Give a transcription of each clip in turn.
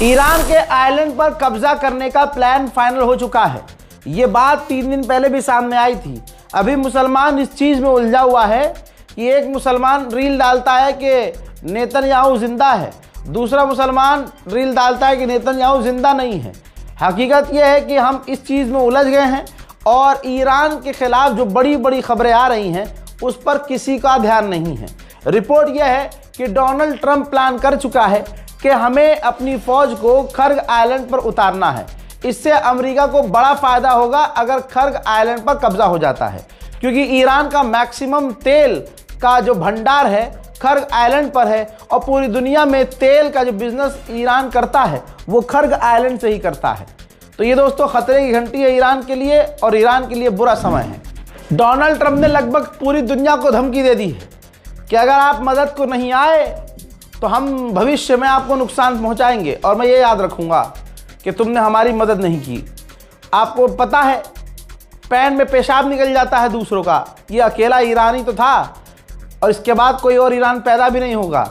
Iran के island पर कब्जा करने का प्लान फाइनल हो चुका है। ये बात 3 दिन पहले भी सामने आई थी। अभी मुसलमान इस चीज़ में उलझा हुआ है कि एक मुसलमान रील डालता है कि नेतन्याहू जिंदा है, दूसरा मुसलमान रील डालता है कि नेतन्याहू जिंदा नहीं है। हकीकत यह है कि हम इस चीज़ में उलझ गए हैं और ईरान के खिलाफ जो बड़ी बड़ी खबरें आ रही हैं उस पर किसी का ध्यान नहीं है। रिपोर्ट यह है कि डोनाल्ड ट्रंप प्लान कर चुका है कि हमें अपनी फ़ौज को खर्ग आइलैंड पर उतारना है। इससे अमेरिका को बड़ा फ़ायदा होगा अगर खर्ग आइलैंड पर कब्जा हो जाता है, क्योंकि ईरान का मैक्सिमम तेल का जो भंडार है खर्ग आइलैंड पर है और पूरी दुनिया में तेल का जो बिजनेस ईरान करता है वो खर्ग आइलैंड से ही करता है। तो ये दोस्तों खतरे की घंटी है ईरान के लिए और ईरान के लिए बुरा समय है। डोनाल्ड ट्रंप ने लगभग पूरी दुनिया को धमकी दे दी है कि अगर आप मदद को नहीं आए तो हम भविष्य में आपको नुकसान पहुंचाएंगे और मैं ये याद रखूंगा कि तुमने हमारी मदद नहीं की। आपको पता है पैन में पेशाब निकल जाता है दूसरों का, ये अकेला ईरानी तो था और इसके बाद कोई और ईरान पैदा भी नहीं होगा।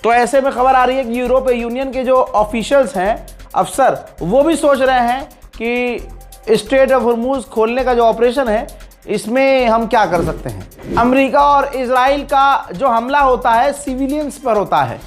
तो ऐसे में खबर आ रही है कि यूरोपीय यूनियन के जो ऑफिशियल्स हैं, अफसर, वो भी सोच रहे हैं कि स्ट्रेट ऑफ हॉर्मुज़ खोलने का जो ऑपरेशन है इसमें हम क्या कर सकते हैं। अमेरिका और इजराइल का जो हमला होता है सिविलियंस पर होता है।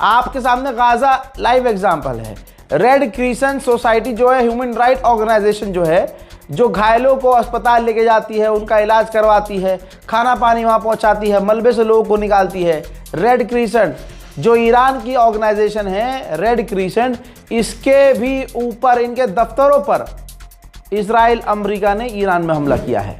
आपके सामने गाज़ा लाइव एग्जाम्पल है। रेड क्रिसेंट सोसाइटी जो है ह्यूमन राइट ऑर्गेनाइजेशन जो है, जो घायलों को अस्पताल लेके जाती है, उनका इलाज करवाती है, खाना पानी वहाँ पहुँचाती है, मलबे से लोगों को निकालती है। रेड क्रिसेंट जो ईरान की ऑर्गेनाइजेशन है, रेड क्रिसेंट, इसके भी ऊपर इनके दफ्तरों पर इजराइल अमेरिका ने ईरान में हमला किया है।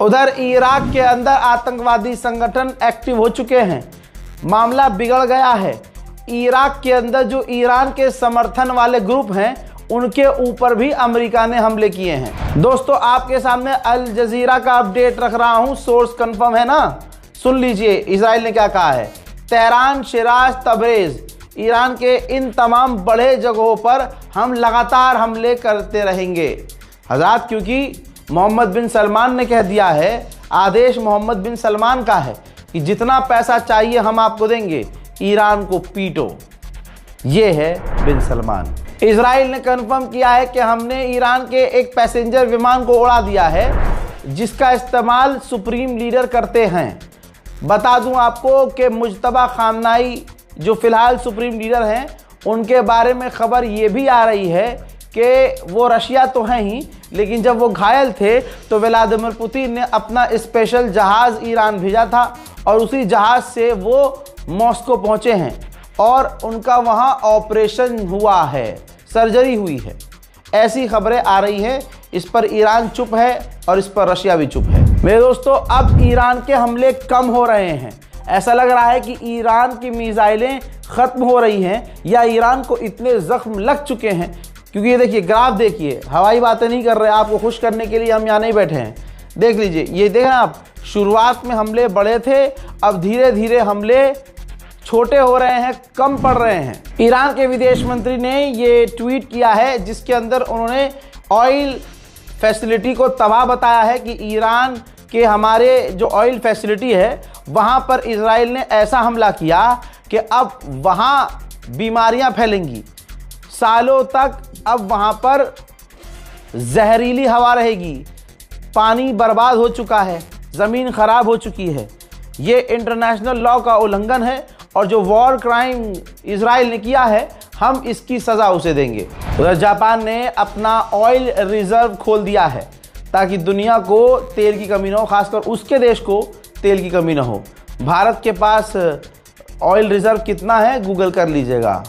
उधर इराक के अंदर आतंकवादी संगठन एक्टिव हो चुके हैं। मामला बिगड़ गया है। इराक के अंदर जो ईरान के समर्थन वाले ग्रुप हैं उनके ऊपर भी अमेरिका ने हमले किए हैं। दोस्तों आपके सामने अल जजीरा का अपडेट रख रहा हूं, सोर्स कंफर्म है ना, सुन लीजिए इजराइल ने क्या कहा है। तेहरान, शिराज, तबरेज, ईरान के इन तमाम बड़े जगहों पर हम लगातार हमले करते रहेंगे हज़रात, क्योंकि मोहम्मद बिन सलमान ने कह दिया है, आदेश मोहम्मद बिन सलमान का है कि जितना पैसा चाहिए हम आपको देंगे, ईरान को पीटो। ये है बिन सलमान। इजराइल ने कंफर्म किया है कि हमने ईरान के एक पैसेंजर विमान को उड़ा दिया है जिसका इस्तेमाल सुप्रीम लीडर करते हैं। बता दूं आपको कि मुज्तबा खामनाई जो फ़िलहाल सुप्रीम लीडर हैं, उनके बारे में ख़बर ये भी आ रही है कि वो रशिया तो हैं ही, लेकिन जब वो घायल थे तो व्लादिमीर पुतिन ने अपना स्पेशल जहाज़ ईरान भेजा था और उसी जहाज़ से वो मॉस्को पहुँचे हैं और उनका वहाँ ऑपरेशन हुआ है, सर्जरी हुई है। ऐसी खबरें आ रही हैं। इस पर ईरान चुप है और इस पर रशिया भी चुप है। मेरे दोस्तों अब ईरान के हमले कम हो रहे हैं। ऐसा लग रहा है कि ईरान की मिसाइलें ख़त्म हो रही हैं या ईरान को इतने ज़ख्म लग चुके हैं, क्योंकि ये देखिए ग्राफ देखिए, हवाई बातें नहीं कर रहे, आपको खुश करने के लिए हम यहाँ नहीं बैठे हैं। देख लीजिए, ये देखें आप, शुरुआत में हमले बड़े थे, अब धीरे धीरे हमले छोटे हो रहे हैं, कम पड़ रहे हैं। ईरान के विदेश मंत्री ने ये ट्वीट किया है जिसके अंदर उन्होंने ऑयल फैसिलिटी को तबाह बताया है कि ईरान के हमारे जो ऑयल फैसिलिटी है वहाँ पर इजराइल ने ऐसा हमला किया कि अब वहाँ बीमारियाँ फैलेंगी, सालों तक अब वहाँ पर जहरीली हवा रहेगी, पानी बर्बाद हो चुका है, ज़मीन ख़राब हो चुकी है। ये इंटरनेशनल लॉ का उल्लंघन है और जो वॉर क्राइम इजराइल ने किया है हम इसकी सज़ा उसे देंगे। उधर जापान ने अपना ऑयल रिज़र्व खोल दिया है ताकि दुनिया को तेल की कमी ना हो, खासकर उसके देश को तेल की कमी ना हो। भारत के पास ऑयल रिज़र्व कितना है गूगल कर लीजिएगा।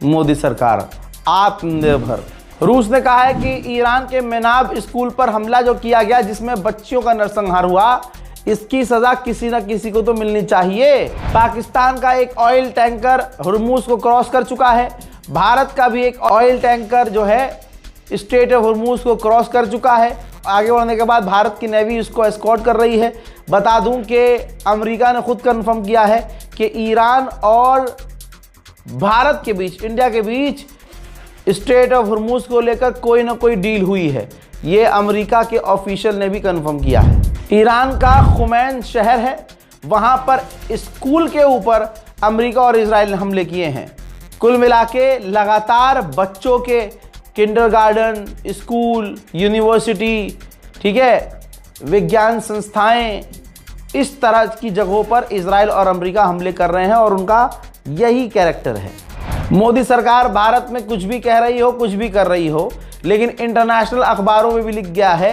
मोदी सरकार आत्मनिर्भर रूस ने कहा है कि ईरान के मेनाब स्कूल पर हमला जो किया गया जिसमें बच्चियों का नरसंहार हुआ, इसकी सजा किसी न किसी को तो मिलनी चाहिए। पाकिस्तान का एक ऑयल टैंकर हुर्मुज को क्रॉस कर चुका है। भारत का भी एक ऑयल टैंकर जो है स्ट्रेट ऑफ हुर्मुज को क्रॉस कर चुका है। आगे बढ़ने के बाद भारत की नेवी उसको एस्कॉर्ट कर रही है। बता दूं कि अमेरिका ने खुद कंफर्म किया है कि ईरान और भारत के बीच, इंडिया के बीच स्ट्रेट ऑफ हुर्मुज को लेकर कोई ना कोई डील हुई है। ये अमेरिका के ऑफिशियल ने भी कंफर्म किया है। ईरान का खुमैन शहर है, वहां पर स्कूल के ऊपर अमेरिका और इजराइल ने हमले किए हैं। कुल मिला के लगातार बच्चों के किंडरगार्टन, स्कूल, यूनिवर्सिटी, ठीक है, विज्ञान संस्थाएं, इस तरह की जगहों पर इजराइल और अमेरिका हमले कर रहे हैं और उनका यही कैरेक्टर है। मोदी सरकार भारत में कुछ भी कह रही हो, कुछ भी कर रही हो, लेकिन इंटरनेशनल अखबारों में भी लिख गया है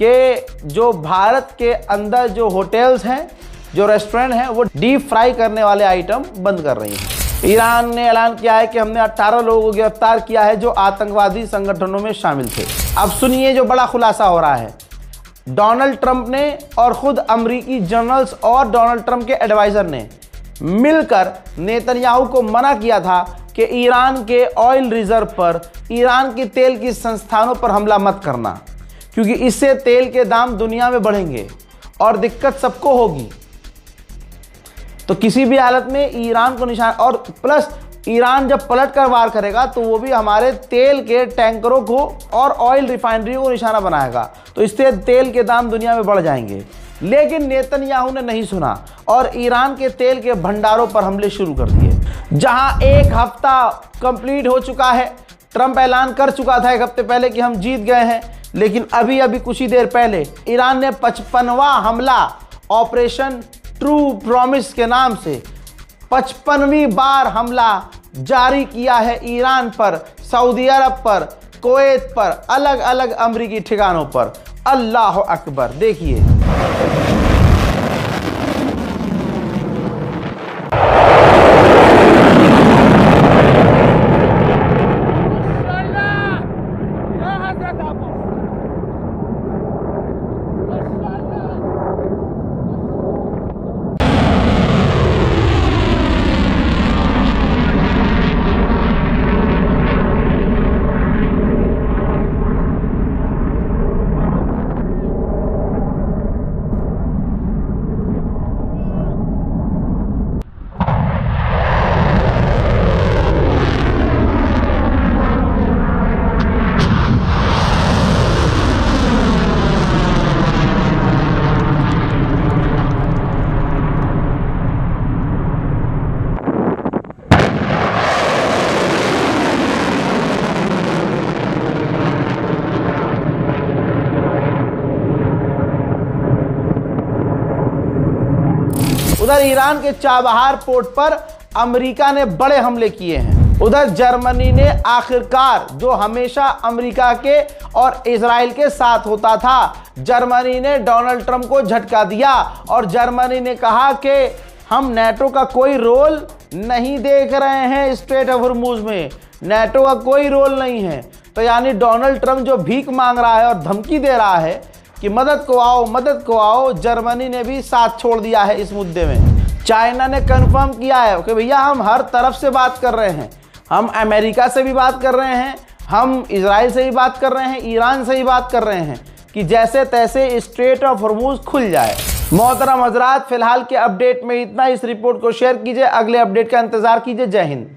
कि जो भारत के अंदर जो होटल्स हैं, जो रेस्टोरेंट हैं, वो डीप फ्राई करने वाले आइटम बंद कर रही हैं। ईरान ने ऐलान किया है कि हमने 18 लोगों को गिरफ्तार किया है जो आतंकवादी संगठनों में शामिल थे। अब सुनिए जो बड़ा खुलासा हो रहा है। डोनाल्ड ट्रंप ने और खुद अमेरिकी जनरल्स और डोनाल्ड ट्रंप के एडवाइजर ने मिलकर नेतन्याहू को मना किया था कि ईरान के ऑयल रिजर्व पर, ईरान की तेल की संस्थानों पर हमला मत करना, क्योंकि इससे तेल के दाम दुनिया में बढ़ेंगे और दिक्कत सबको होगी। तो किसी भी हालत में ईरान को निशान, और प्लस ईरान जब पलट कर वार करेगा तो वो भी हमारे तेल के टैंकरों को और ऑयल रिफाइनरियों को निशाना बनाएगा, तो इससे तेल के दाम दुनिया में बढ़ जाएंगे। लेकिन नेतन्याहू ने नहीं सुना और ईरान के तेल के भंडारों पर हमले शुरू कर दिए। जहां एक हफ्ता कंप्लीट हो चुका है, ट्रंप ऐलान कर चुका था एक हफ्ते पहले कि हम जीत गए हैं, लेकिन अभी कुछ ही देर पहले ईरान ने 55वां हमला ऑपरेशन ट्रू प्रॉमिस के नाम से 55वीं बार हमला जारी किया है ईरान पर, सऊदी अरब पर, कुवैत पर, अलग अलग अमेरिकी ठिकानों पर। अल्लाह अकबर। देखिए उधर ईरान के चाबहार पोर्ट पर अमेरिका ने बड़े हमले किए हैं। उधर जर्मनी ने आखिरकार, जो हमेशा अमेरिका के और इजराइल के साथ होता था, जर्मनी ने डोनाल्ड ट्रंप को झटका दिया और जर्मनी ने कहा कि हम नेटो का कोई रोल नहीं देख रहे हैं स्ट्रेट ऑफ हुर्मुज में, नेटो का कोई रोल नहीं है। तो यानी डोनाल्ड ट्रंप जो भीख मांग रहा है और धमकी दे रहा है कि मदद को आओ, मदद को आओ, जर्मनी ने भी साथ छोड़ दिया है इस मुद्दे में। चाइना ने कंफर्म किया है कि भैया हम हर तरफ से बात कर रहे हैं, हम अमेरिका से भी बात कर रहे हैं, हम इजराइल से भी बात कर रहे हैं, ईरान से भी बात कर रहे हैं कि जैसे तैसे स्ट्रेट ऑफ हुर्मुज खुल जाए। मोहतरम हजरात, फिलहाल के अपडेट में इतना। इस रिपोर्ट को शेयर कीजिए, अगले अपडेट का इंतजार कीजिए। जय हिंद।